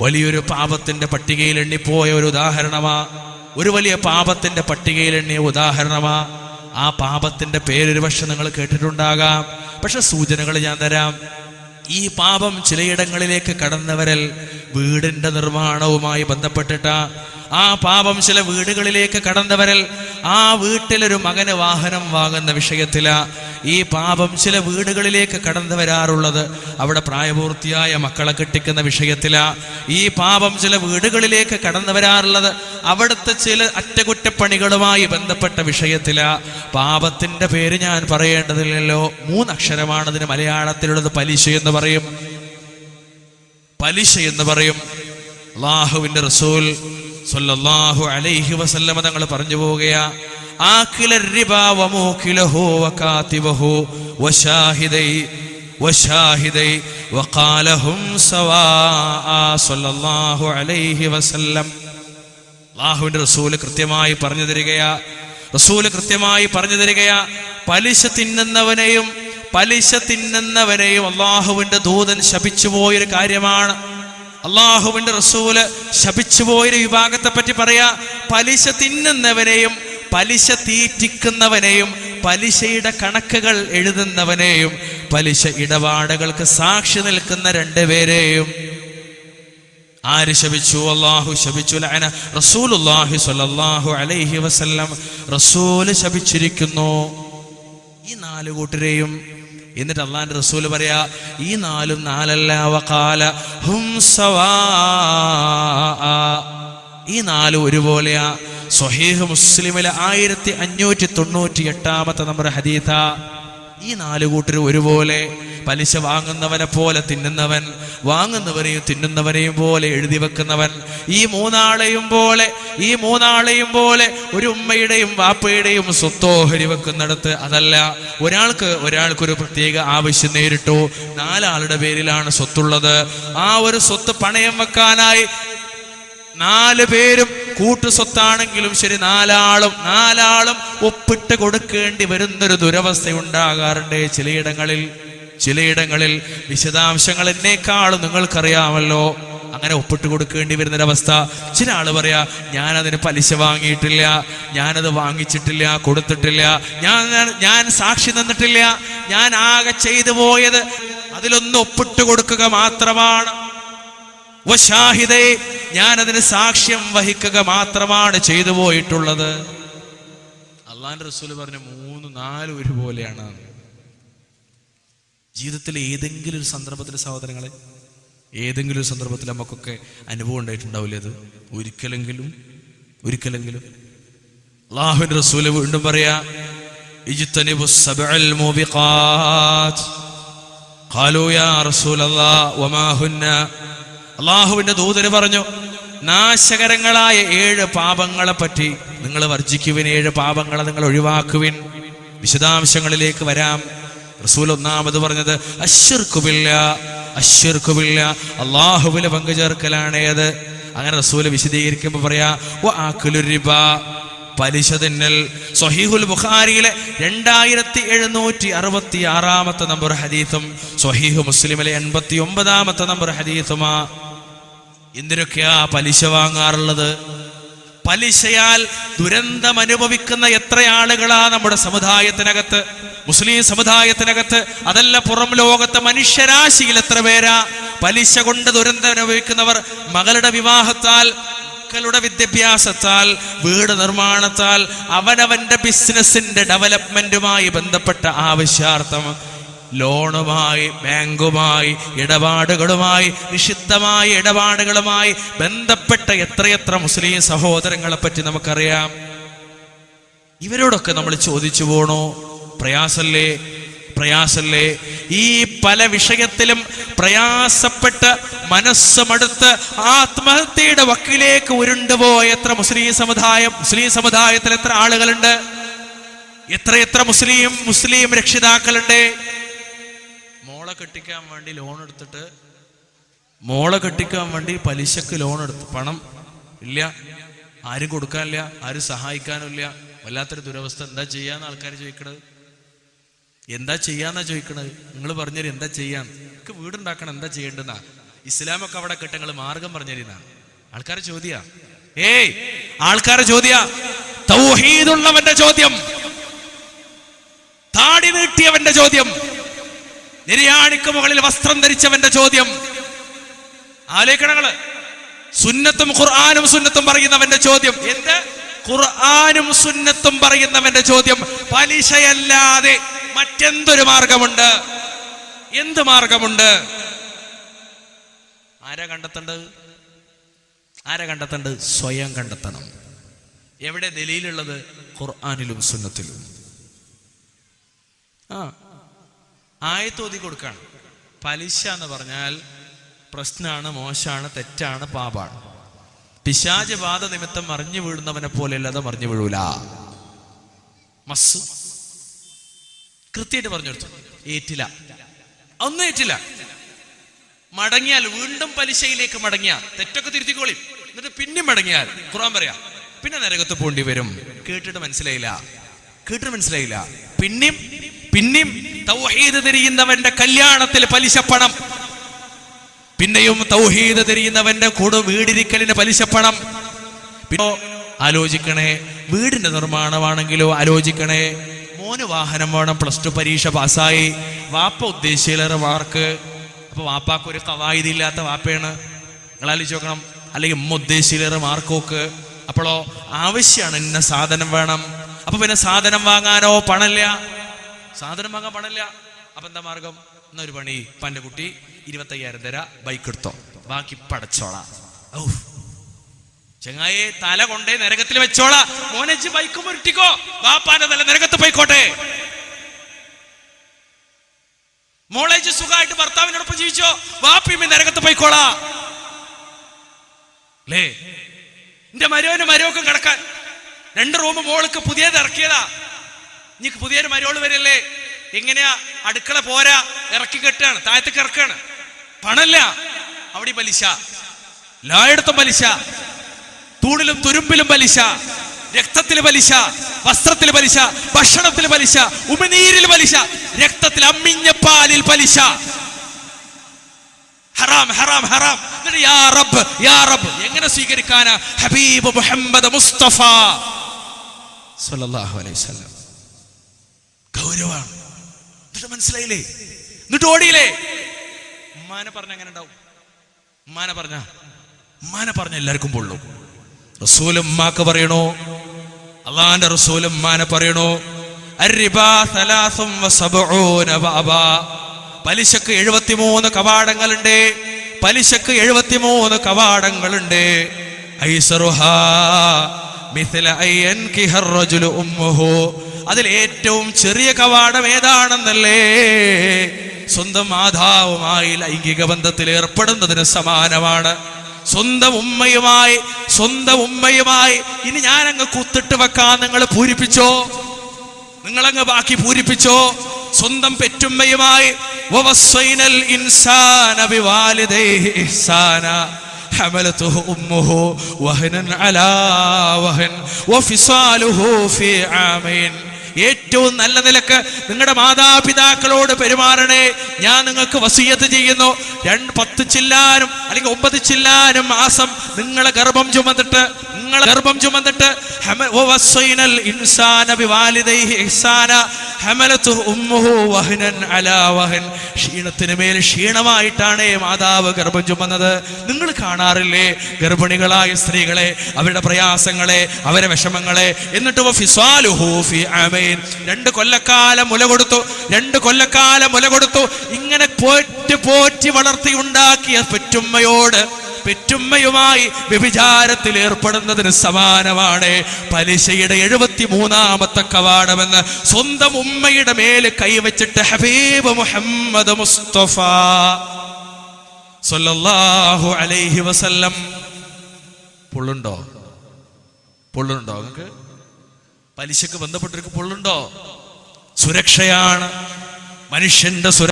വലിയൊരു പാപത്തിന്റെ പട്ടികയിൽ എണ്ണിപ്പോയ ഒരു ഉദാഹരണമാ, ഒരു വലിയ പാപത്തിന്റെ പട്ടികയിൽ എണ്ണിയ ഉദാഹരണമാ. ആ പാപത്തിന്റെ പേരൊരു പക്ഷെ നിങ്ങൾ കേട്ടിട്ടുണ്ടാകാം, പക്ഷെ സൂചനകൾ ഞാൻ തരാം. ഈ പാപം ചിലയിടങ്ങളിലേക്ക് കടന്നവരൽ വീടിന്റെ നിർമ്മാണവുമായി ബന്ധപ്പെട്ടിട്ടാ. ആ പാപം ചില വീടുകളിലേക്ക് കടന്നവരൽ ആ വീട്ടിലൊരു മകന് വാഹനം വാങ്ങുന്ന വിഷയത്തിലാ. ഈ പാപം ചില വീടുകളിലേക്ക് കടന്നു വരാറുള്ളത് അവിടെ പ്രായപൂർത്തിയായ മക്കളെ കെട്ടിക്കുന്ന വിഷയത്തിലാ. ഈ പാപം ചില വീടുകളിലേക്ക് കടന്നു വരാറുള്ളത് അവിടുത്തെ ചില അറ്റകുറ്റപ്പണികളുമായി ബന്ധപ്പെട്ട വിഷയത്തിലാ. പാപത്തിന്റെ പേര് ഞാൻ പറയേണ്ടതില്ലല്ലോ, 3 അക്ഷരമാണ് അതിന് മലയാളത്തിലുള്ളത്. പലിശ എന്ന് പറയും, പലിശ എന്ന് പറയും. അല്ലാഹുവിന്റെ റസൂൽ സ്വല്ലല്ലാഹു അലൈഹി വസല്ലമ തങ്ങൾ പറഞ്ഞു പോവുകയാ, ആകിലർ റിബാ വമൂകിലഹു വകാതിബഹു വശാഹിദൈ വഖാലഹും സവാഅ സ്വല്ലല്ലാഹു അലൈഹി വസല്ലം. അല്ലാഹുവിന്റെ റസൂൽ കൃത്യമായി പറഞ്ഞു തരികയാ, പലിശ തിന്നുന്നവനെയും അല്ലാഹുവിന്റെ ദൂതൻ ശപിച്ചു പോയൊരു കാര്യമാണ്. അല്ലാഹുവിന്റെ റസൂല് ശപിച്ചു പോയൊരു വിഭാഗത്തെ പറ്റി പറയാ, പലിശ തിന്നുന്നവനെയും പലിശ തീറ്റിക്കുന്നവനെയും പലിശയുടെ കണക്കുകൾ എഴുതുന്നവനെയും പലിശ ഇടപാടുകൾക്ക് സാക്ഷി നിൽക്കുന്ന 2 പേരെയും ആര് ശപിച്ചു? അല്ലാഹു ശപിച്ചു. ലഅന റസൂലുള്ളാഹി സ്വല്ലല്ലാഹു അലൈഹി വസല്ലം, റസൂല് ശപിച്ചിരിക്കുന്നു ഈ 4 കൂട്ടരെയും. എന്നിട്ട് അള്ളാന്റെ റസൂല് പറയാ, ഈ 4 നാലല്ല, വഖാല ഹും സവാഅ, ഈ 4 ഒരുപോലെയാ. സ്വഹീഹ് മുസ്ലിമിലെ 1598 നമ്പർ ഹദീഥാ. ഈ 4 കൂട്ടർ ഒരുപോലെ. പലിശ വാങ്ങുന്നവനെ പോലെ തിന്നുന്നവൻ, വാങ്ങുന്നവരെയും തിന്നുന്നവരെയും പോലെ എഴുതി വെക്കുന്നവൻ. ഈ മൂന്നാളെയും പോലെ ഒരു ഉമ്മയുടെയും വാപ്പയുടെയും സ്വത്തോ ഹരി വെക്കുന്നിടത്ത് അതല്ല. ഒരാൾക്കൊരു പ്രത്യേക ആവശ്യം നേരിട്ടു, 4 ആളുടെ പേരിലാണ് സ്വത്തുള്ളത്. ആ ഒരു സ്വത്ത് പണയം വെക്കാനായി 4 പേരും കൂട്ടു സ്വത്താണെങ്കിലും ശരി 4 ആളും ഒപ്പിട്ട് കൊടുക്കേണ്ടി വരുന്നൊരു ദുരവസ്ഥ ഉണ്ടാകാറുണ്ട് ചിലയിടങ്ങളിൽ. വിശദാംശങ്ങൾ എന്നേക്കാളും നിങ്ങൾക്കറിയാമല്ലോ. അങ്ങനെ ഒപ്പിട്ട് കൊടുക്കേണ്ടി വരുന്നൊരവസ്ഥ. ചില ആള് പറയാ, ഞാനതിന് പലിശ വാങ്ങിയിട്ടില്ല, ഞാനത് വാങ്ങിച്ചിട്ടില്ല, കൊടുത്തിട്ടില്ല, ഞാൻ സാക്ഷി നിന്നിട്ടില്ല, ഞാൻ ആകെ ചെയ്തു പോയത് അതിലൊന്ന് ഒപ്പിട്ട് കൊടുക്കുക മാത്രമാണ്. വശാഹിദൈ, ഞാൻ അതിന് സാക്ഷ്യം വഹിക്കുക മാത്രമാണ് ചെയ്തു പോയിട്ടുള്ളത്. അള്ളാന്റെ റസൂല് പറഞ്ഞു 3, 4 ഒരുപോലെയാണ്. ജീവിതത്തിലെ ഏതെങ്കിലും ഒരു സന്ദർഭത്തിൽ സഹോദരങ്ങളെ, ഏതെങ്കിലും ഒരു സന്ദർഭത്തിൽ നമുക്കൊക്കെ അനുഭവം ഉണ്ടായിട്ടുണ്ടാവില്ലേ? അത് ഒരിക്കലെങ്കിലും അല്ലാഹുവിന്റെ റസൂല് വീണ്ടും പറയാ, ഇജ്തനിബുസ് സബ്അൽ മൂബിഖാത്ത്. ഖാലൂ യാ റസൂലല്ലാഹ് വമാ ഹുന്ന. അല്ലാഹുവിന്റെ ദൂതന് പറഞ്ഞു, നാശകരങ്ങളായ 7 പാപങ്ങളെ പറ്റി നിങ്ങൾ വർജിക്കുവിൻ, 7 പാപങ്ങളെ നിങ്ങൾ ഒഴിവാക്കുവിൻ. വിശദാംശങ്ങളിലേക്ക് വരാം. റസൂൽ ഒന്നാമത് പറഞ്ഞത് അശ്ശിർക്കു ബില്ലാ, അല്ലാഹുവിൽ പങ്കു ചേർക്കലാണ് ഏത്. അങ്ങനെ റസൂൽ വിശദീകരിക്കുമ്പോൾ പറയാ, വആകുലുർ റിബാ, പലിശ തിന്നൽ. സ്വഹീഹുൽ ബുഖാരിയിലെ 2766 നമ്പർ ഹദീസും സ്വഹീഹ് മുസ്ലിമിലെ 89 നമ്പർ ഹദീസുമാ. എന്തിനൊക്കെയാ പലിശ വാങ്ങാറുള്ളത്? പലിശയാൽ ദുരന്തം അനുഭവിക്കുന്ന എത്ര ആളുകളാ നമ്മുടെ സമുദായത്തിനകത്ത്, മുസ്ലിം സമുദായത്തിനകത്ത്, അതല്ല പുറം ലോകത്തെ മനുഷ്യരാശിയിൽ എത്ര പേരാ പലിശ കൊണ്ട് ദുരന്തം അനുഭവിക്കുന്നവർ? മകളുടെ വിവാഹത്താൽ, മക്കളുടെ വിദ്യാഭ്യാസത്താൽ, വീട് നിർമ്മാണത്താൽ, അവനവന്റെ ബിസിനസിന്റെ ഡെവലപ്മെന്റുമായി ബന്ധപ്പെട്ട ആവശ്യാർത്ഥം ലോണുമായി, ബാങ്കുമായി, ഇടപാടുകളുമായി, നിഷിദ്ധമായ ഇടപാടുകളുമായി ബന്ധപ്പെട്ട എത്രയെത്ര മുസ്ലിം സഹോദരങ്ങളെ പറ്റി നമുക്കറിയാം. ഇവരോടൊക്കെ നമ്മൾ ചോദിച്ചു പോണോ? പ്രയാസല്ലേ? ഈ പല വിഷയത്തിലും പ്രയാസപ്പെട്ട് മനസ്സുമടുത്ത് ആത്മഹത്യയുടെ വക്കിലേക്ക് ഉരുണ്ടുപോയ എത്ര മുസ്ലിം സമുദായത്തിൽ എത്ര ആളുകളുണ്ട്? എത്ര മുസ്ലിം രക്ഷിതാക്കളുണ്ട്? മോളെ കെട്ടിക്കാൻ വേണ്ടി ലോൺ എടുത്തിട്ട്, മോളെ കെട്ടിക്കാൻ വേണ്ടി പലിശക്ക് ലോൺ എടുത്ത്, പണം ഇല്ല, ആരും കൊടുക്കാനില്ല, ആരും സഹായിക്കാനില്ല. വല്ലാത്തൊരു ദുരവസ്ഥ. എന്താ ചെയ്യാന്ന് ആൾക്കാർ ചോദിക്കണത്? എന്താ ചെയ്യാന്നാ ചോദിക്കണത്? നിങ്ങൾ പറഞ്ഞുതരും എന്താ ചെയ്യാൻ. എനിക്ക് വീടുണ്ടാക്കണം, എന്താ ചെയ്യേണ്ടെന്നാ? ഇസ്ലാമൊക്കെ അവിടെ കിട്ടങ്ങൾ മാർഗം പറഞ്ഞിരുന്നാണ്. ആൾക്കാരെ ചോദ്യ ആൾക്കാരെ ചോദ്യ തൗഹീദുള്ളവന്റെ ചോദ്യം, താടി നീട്ടിയവന്റെ ചോദ്യം, നിര്യാണിക്ക് മുകളിൽ വസ്ത്രം ധരിച്ചവന്റെ ചോദ്യം. ആലേഖനങ്ങള് സുന്നത്തും ഖുർആനും സുന്നത്തും പറയുന്നവന്റെ ചോദ്യം. എന്ത്? ഖുർആനും സുന്നത്തും പറയുന്നവന്റെ ചോദ്യം. പലിശയല്ലാതെ മറ്റെന്തൊരു മാർഗമുണ്ട്? എന്ത് മാർഗമുണ്ട്? ആരാ കണ്ടെത്തേണ്ടത്? ആരാ കണ്ടെത്തേണ്ടത്? സ്വയം കണ്ടെത്തണം. എവിടെ ദലീലുള്ളത്? ഖുർആനിലും സുന്നത്തിലും. ആയത്തോതി കൊടുക്കാണ്. പലിശ എന്ന് പറഞ്ഞാൽ പ്രശ്നമാണ്, മോശമാണ്, തെറ്റാണ്, പാപാണ്. പിശാച് ബാധ നിമിത്തം മറിഞ്ഞു വീഴുന്നവനെ പോലെ അല്ലാതെ മറിഞ്ഞു വീഴൂല. മസ് കൃത്യമായിട്ട് പറഞ്ഞു കൊടുത്തു. ഏറ്റില്ല, ഒന്നും ഏറ്റില്ല. മടങ്ങിയാൽ വീണ്ടും പലിശയിലേക്ക് മടങ്ങിയാൽ, തെറ്റൊക്കെ തിരുത്തിക്കോളി, എന്നിട്ട് പിന്നെയും മടങ്ങിയാൽ ഖുർആൻ പറയാ പിന്നെ നരകത്ത് പോണ്ടി വരും. കേട്ടിട്ട് മനസ്സിലായില്ല, പിന്നെയും തൗഹീദ് തിരിയുന്നവന്റെ കല്യാണത്തിൽ പലിശപ്പണം, പിന്നെയും തൗഹീദ് തിരിയുന്നവന്റെ കൂടെ വീടിരിക്കലിന് പലിശപ്പണം. പിന്നെ ആലോചിക്കണേ, വീടിന്റെ നിർമ്മാണമാണെങ്കിലോ ആലോചിക്കണേ. മോന് വാഹനം വേണം, +2 പരീക്ഷ പാസ്സായി, വാപ്പ ഉദ്ദേശിച്ചിലേറെ മാർക്ക്. അപ്പൊ വാപ്പാക്ക് ഒരു കവായിദ് ഇല്ലാത്ത വാപ്പയാണ്, നിങ്ങൾ ആലോചിച്ച് നോക്കണം. അല്ലെങ്കിൽ ഉദ്ദേശിച്ചിലേറെ മാർക്ക് നോക്ക്. അപ്പോഴോ ആവശ്യമാണ്, ഇന്ന സാധനം വേണം. അപ്പൊ പിന്നെ സാധനം വാങ്ങാനോ പണമില്ല, അപ്പൊ എന്താ മാർഗം? എന്നൊരു പണി, പന്റെ കുട്ടി 25,000 തരാ, ബൈക്ക് എടുത്തോ, ബാക്കി പടച്ചോളാം. ചെങ്ങായെ തല കൊണ്ടേ നരകത്തിൽ വെച്ചോളാ. മോനച്ച് ബൈക്ക് മുരുട്ടിക്കോ, ബാപ്പാന്റെ തല നരകത്ത് പോയിക്കോട്ടെ. മോളേജ് സുഖമായിട്ട് ഭർത്താവിനോടൊപ്പം ജീവിച്ചോ, ബാപ്പിയും നരകത്ത് പോയിക്കോളാ. അല്ലേ? എന്റെ മരോക്കും കിടക്കാൻ 2 റൂം മോൾക്ക് പുതിയത് ഇറക്കിയതാ. ഇനി പുതിയൊരു മരോള് വരല്ലേ, എങ്ങനെയാ? അടുക്കള പോരാ, ഇറക്കി കെട്ടാണ്, താഴത്തേക്ക് ഇറക്കാണ്. പണല്ല, അവിടെ പലിശ, എല്ലായിടത്തും പലിശ, തൂണിലും തുരുമ്പിലും പലിശ, രക്തത്തിൽ പലിശ, വസ്ത്രത്തിൽ പലിശ, ഭക്ഷണത്തിൽ പലിശ, ഉമിനീരിൽ പലിശ, രക്തത്തിൽ അമ്മിഞ്ഞ പാലിൽ പലിശ. ഹറാം ഹറാം ഹറാം. യാ റബ്ബ് യാ റബ്ബ് എങ്ങനെ സ്വീകരിക്കാനാ? ഹബീബ് മുഹമ്മദ് മുസ്തഫ സല്ലല്ലാഹു അലൈഹി വസല്ലം. ഗൗരവമാണ്. എന്നിട്ട് മനസ്സിലായില്ലേ? എന്നിട്ട് ഓടിയില്ലേ? ഉമ്മാനെ പറഞ്ഞ എങ്ങനെ ഉണ്ടാവും? ഉമ്മാനെ പറഞ്ഞ എല്ലാവർക്കും പൊള്ളും. റസൂൽ ഉമ്മാക്ക് പറയണോ? അള്ളാന്റെ റസൂൽ ഉമ്മാനെ പറയണോ? അർരിബാ 73 ബാബാ. പലിശക്ക് 73 കവാടങ്ങളുണ്ട്. ഐസറുഹാ മിസ്ല അയ്യൻകിഹ റജുലു ഉമ്മുഹു. അതിൽ ഏറ്റവും ചെറിയ കവാടം ഏതാണെന്നല്ലേ? സ്വന്തം മാതാവുമായി ലൈംഗിക ബന്ധത്തിൽ ഏർപ്പെടുന്നതിന് സമാനമാണ്. സ്വന്തം ഉമ്മയുമായി ഇനി ഞാനങ്ങ് കുത്തിട്ട് വെക്കാൻ നിങ്ങൾ പൂരിപ്പിച്ചോ, നിങ്ങളങ്ങ് ബാക്കി പൂരിപ്പിച്ചോ. സ്വന്തം പെറ്റുമ്മയുമായി വവസ്സൈനൽ ഇൻസാന ബിവാലിദൈഹി ഇഹ്സാന ഹമലതുഹു ഉമ്മുഹു വഹനൻ അലാ വഹൻ വഫിസാലുഹു ഫീ ആമൈൻ. ഏറ്റവും നല്ല നിലക്ക് നിങ്ങളുടെ മാതാപിതാക്കളോട് പെരുമാറണേ. ഞാൻ നിങ്ങൾക്ക് വസിയത്ത് ചെയ്യുന്നു. 10 ചില്ലാനും അല്ലെങ്കിൽ 9 ചില്ലാനും മാസം നിങ്ങളെ ഗർഭം ചുമന്നിട്ട് ക്ഷീണത്തിന് മേൽ ക്ഷീണമായിട്ടാണ് മാതാവ് ഗർഭം ചുമന്നത്. നിങ്ങൾ കാണാറില്ലേ ഗർഭിണികളായ സ്ത്രീകളെ, അവരുടെ പ്രയാസങ്ങളെ, അവരുടെ വിഷമങ്ങളെ? എന്നിട്ട് 2 കൊല്ലക്കാലം മുല കൊടുത്തു. ഇങ്ങനെ പോറ്റി വളർത്തി ഉണ്ടാക്കിയ പെറ്റുമ്മയുമായി വ്യഭിചാരത്തിൽ ഏർപ്പെടുന്നതിന് സമാനമാണ് പലിശയുടെ 73ാമത്തെ കവാടമെന്ന് സ്വന്തം ഉമ്മയുടെ മേൽ കൈവച്ചിട്ട് ഹബീബ് മുഹമ്മദ് മുസ്തഫ സല്ലല്ലാഹു അലൈഹി വസല്ലം. പൊള്ളുണ്ടോ നിങ്ങൾക്ക്? പലിശക്ക് ബന്ധപ്പെട്ടവർക്ക് പൊള്ളുണ്ടോ? സുരക്ഷയാണ് മനുഷ്യന്റെ